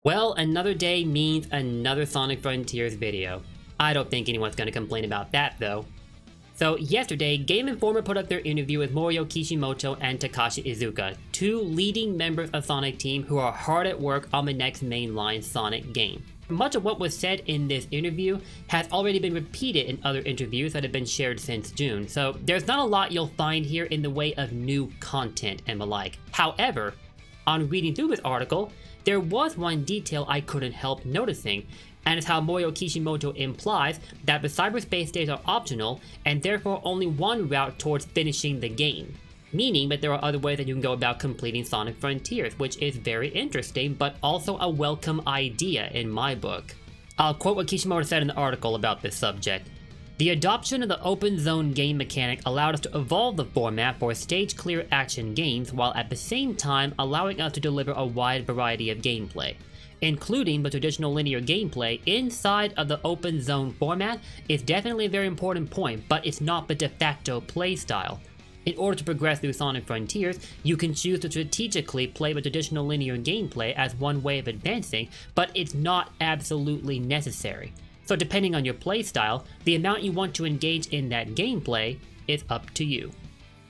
Well, another day means another Sonic Frontiers video. I don't think anyone's gonna complain about that though. So yesterday, Game Informer put up their interview with Morio Kishimoto and Takashi Iizuka, two leading members of Sonic Team who are hard at work on the next mainline Sonic game. Much of what was said in this interview has already been repeated in other interviews that have been shared since June, so there's not a lot you'll find here in the way of new content and the like. However, on reading through this article, there was one detail I couldn't help noticing, and it's how Morio Kishimoto implies that the cyberspace stages are optional and therefore only one route towards finishing the game. Meaning that there are other ways that you can go about completing Sonic Frontiers, which is very interesting, but also a welcome idea in my book. I'll quote what Kishimoto said in the article about this subject. The adoption of the open zone game mechanic allowed us to evolve the format for stage clear action games while at the same time allowing us to deliver a wide variety of gameplay. Including the traditional linear gameplay inside of the open zone format is definitely a very important point, but it's not the de facto playstyle. In order to progress through Sonic Frontiers, you can choose to strategically play the traditional linear gameplay as one way of advancing, but it's not absolutely necessary. So depending on your playstyle, the amount you want to engage in that gameplay is up to you.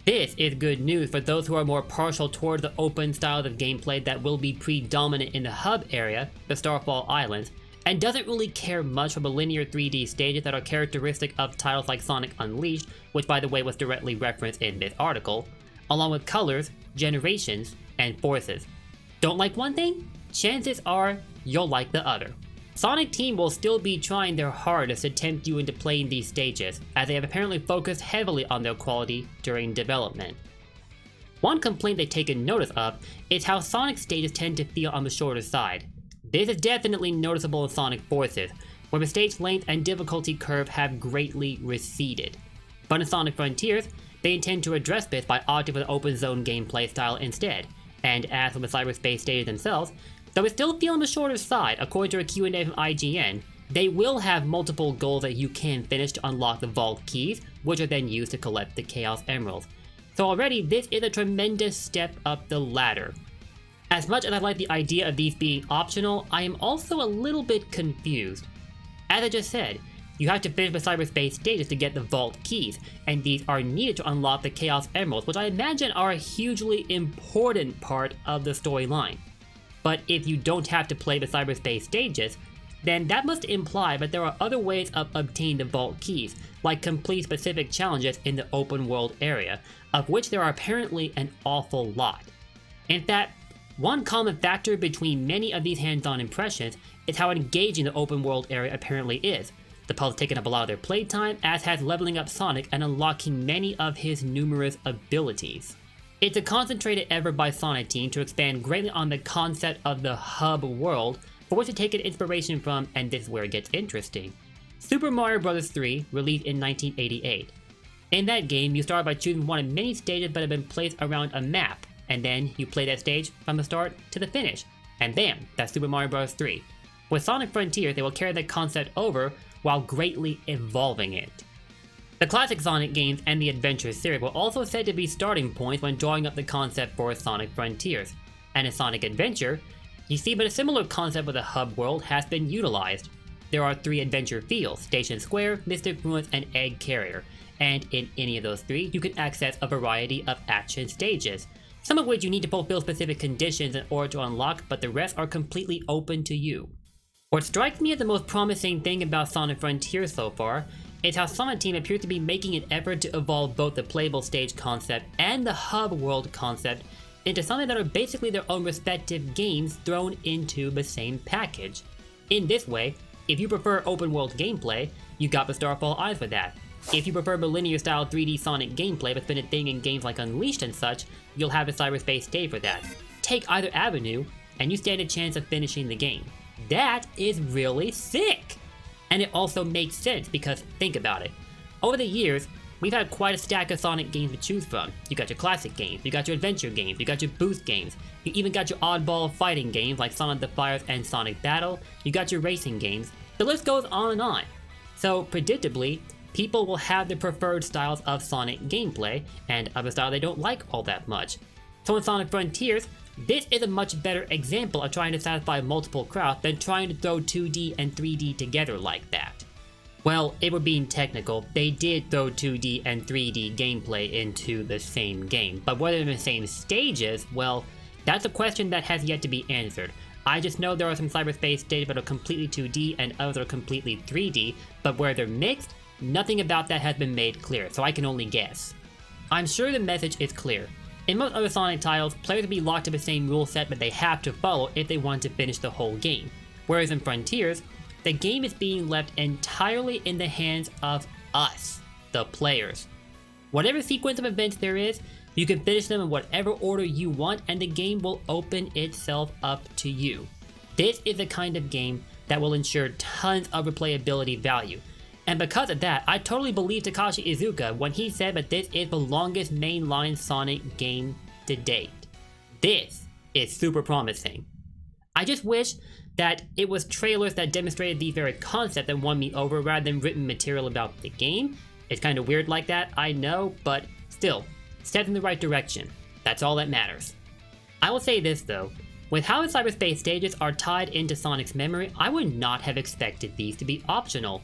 This is good news for those who are more partial towards the open styles of gameplay that will be predominant in the hub area, the Starfall Islands, and doesn't really care much for the linear 3D stages that are characteristic of titles like Sonic Unleashed, which by the way was directly referenced in this article, along with colors, generations, and forces. Don't like one thing? Chances are you'll like the other. Sonic Team will still be trying their hardest to tempt you into playing these stages, as they have apparently focused heavily on their quality during development. One complaint they've taken notice of is how Sonic stages tend to feel on the shorter side. This is definitely noticeable in Sonic Forces, where the stage length and difficulty curve have greatly receded. But in Sonic Frontiers, they intend to address this by opting for the open zone gameplay style instead, and as for the cyberspace stages themselves, though it's still feeling the shorter side, according to a Q&A from IGN, they will have multiple goals that you can finish to unlock the vault keys, which are then used to collect the Chaos Emeralds. So already, this is a tremendous step up the ladder. As much as I like the idea of these being optional, I am also a little bit confused. As I just said, you have to finish the cyberspace stages to get the vault keys, and these are needed to unlock the Chaos Emeralds, which I imagine are a hugely important part of the storyline. But if you don't have to play the cyberspace stages, then that must imply that there are other ways of obtaining the vault keys, like complete specific challenges in the open world area, of which there are apparently an awful lot. In fact, one common factor between many of these hands-on impressions is how engaging the open world area apparently is. The puzzle taking up a lot of their playtime, as has leveling up Sonic and unlocking many of his numerous abilities. It's a concentrated effort by Sonic Team to expand greatly on the concept of the hub world, for which to take an inspiration from, and this is where it gets interesting. Super Mario Bros. 3 released in 1988. In that game, you start by choosing one of many stages that have been placed around a map, and then you play that stage from the start to the finish, and bam, that's Super Mario Bros. 3. With Sonic Frontiers, they will carry that concept over while greatly evolving it. The classic Sonic games and the Adventure series were also said to be starting points when drawing up the concept for Sonic Frontiers, and in Sonic Adventure, you see that a similar concept with a hub world has been utilized. There are 3 adventure fields, Station Square, Mystic Ruins, and Egg Carrier, and in any of those 3, you can access a variety of action stages, some of which you need to fulfill specific conditions in order to unlock, but the rest are completely open to you. What strikes me as the most promising thing about Sonic Frontiers so far is how Sonic Team appears to be making an effort to evolve both the playable stage concept and the hub world concept into something that are basically their own respective games thrown into the same package. In this way, if you prefer open world gameplay, you got the Starfall Isles for that. If you prefer the linear style 3D Sonic gameplay that's been a thing in games like Unleashed and such, you'll have the cyberspace stage for that. Take either avenue, and you stand a chance of finishing the game. That is really sick! And it also makes sense because, think about it. Over the years, we've had quite a stack of Sonic games to choose from. You got your classic games, you got your adventure games, you got your boost games, you even got your oddball fighting games like Sonic the Fires and Sonic Battle, you got your racing games, the list goes on and on. So, predictably, people will have their preferred styles of Sonic gameplay, and other styles they don't like all that much. So in Sonic Frontiers, This is a much better example of trying to satisfy multiple crowds than trying to throw 2D and 3D together like that. Well, if we're being technical, they did throw 2D and 3D gameplay into the same game, but whether in the same stages, well, that's a question that has yet to be answered. I just know there are some Cyberspace stages that are completely 2D and others are completely 3D, but where they're mixed, nothing about that has been made clear, so I can only guess. I'm sure the message is clear. In most other Sonic titles, players will be locked to the same rule set that they have to follow if they want to finish the whole game. Whereas in Frontiers, the game is being left entirely in the hands of us, the players. Whatever sequence of events there is, you can finish them in whatever order you want and the game will open itself up to you. This is the kind of game that will ensure tons of replayability value. And because of that, I totally believe Takashi Iizuka when he said that this is the longest mainline Sonic game to date. This is super promising. I just wish that it was trailers that demonstrated the very concept that won me over rather than written material about the game. It's kind of weird like that, I know, but still, step in the right direction. That's all that matters. I will say this though, with how the Cyberspace stages are tied into Sonic's memory, I would not have expected these to be optional.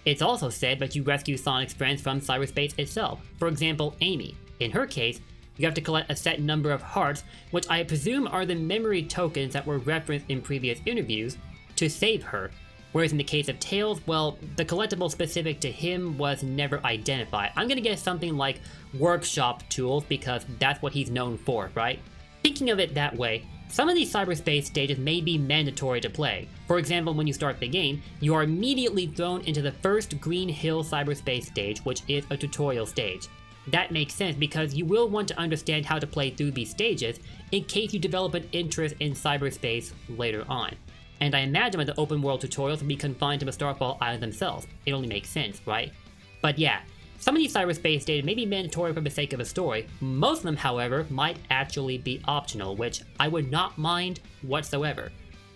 It's also said that you rescue Sonic's friends from Cyberspace itself. For example, Amy. In her case, you have to collect a set number of hearts, which I presume are the memory tokens that were referenced in previous interviews, to save her. Whereas in the case of Tails, well, the collectible specific to him was never identified. I'm gonna guess something like workshop tools because that's what he's known for, right? Thinking of it that way, some of these Cyberspace stages may be mandatory to play. For example, when you start the game, you are immediately thrown into the first Green Hill Cyberspace stage, which is a tutorial stage. That makes sense because you will want to understand how to play through these stages in case you develop an interest in Cyberspace later on. And I imagine that the open world tutorials will be confined to the Starfall Islands themselves. It only makes sense, right? But yeah, some of these Cyberspace stages may be mandatory for the sake of a story. Most of them, however, might actually be optional, which I would not mind whatsoever.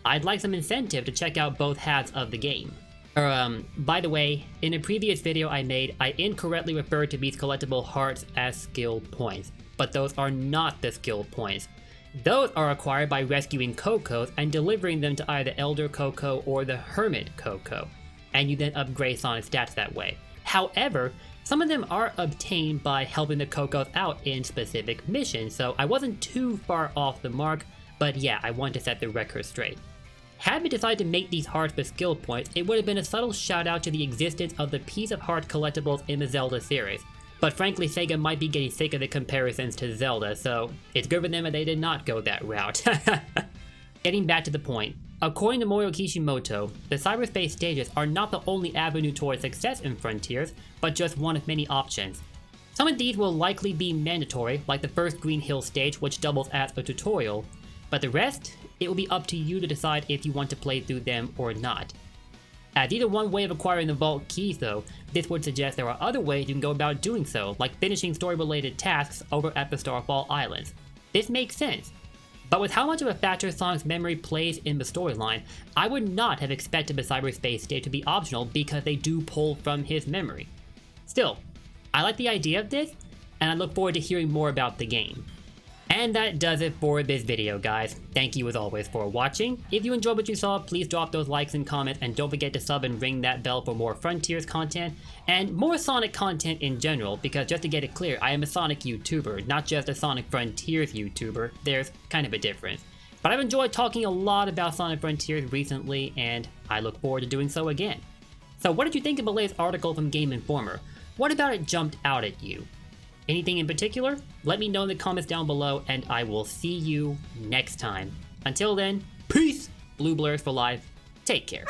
I'd like some incentive to check out both halves of the game. By the way, in a previous video I made, I incorrectly referred to these collectible hearts as skill points, but those are not the skill points. Those are acquired by rescuing Cocos and delivering them to either Elder Coco or the Hermit Coco, and you then upgrade Sonic stats that way. However, some of them are obtained by helping the Cocos out in specific missions, so I wasn't too far off the mark, but yeah, I want to set the record straight. Had we decided to make these hearts the skill points, it would have been a subtle shout out to the existence of the piece of heart collectibles in the Zelda series. But frankly, Sega might be getting sick of the comparisons to Zelda, so it's good for them that they did not go that route. Getting back to the point, according to Morio Kishimoto, the Cyberspace stages are not the only avenue towards success in Frontiers, but just one of many options. Some of these will likely be mandatory, like the first Green Hill stage, which doubles as a tutorial, but the rest, it will be up to you to decide if you want to play through them or not. As either one way of acquiring the vault keys though, this would suggest there are other ways you can go about doing so, like finishing story-related tasks over at the Starfall Islands. This makes sense. But with how much of a factor Sonic's memory plays in the storyline, I would not have expected the Cyberspace stage to be optional because they do pull from his memory. Still, I like the idea of this, and I look forward to hearing more about the game. And that does it for this video, guys. Thank you as always for watching. If you enjoyed what you saw, please drop those likes and comments, and don't forget to sub and ring that bell for more Frontiers content, and more Sonic content in general, because just to get it clear, I am a Sonic YouTuber, not just a Sonic Frontiers YouTuber. There's kind of a difference. But I've enjoyed talking a lot about Sonic Frontiers recently, and I look forward to doing so again. So what did you think of the latest article from Game Informer? What about it jumped out at you? Anything in particular? Let me know in the comments down below, and I will see you next time. Until then, peace! Blue Blurs for life. Take care.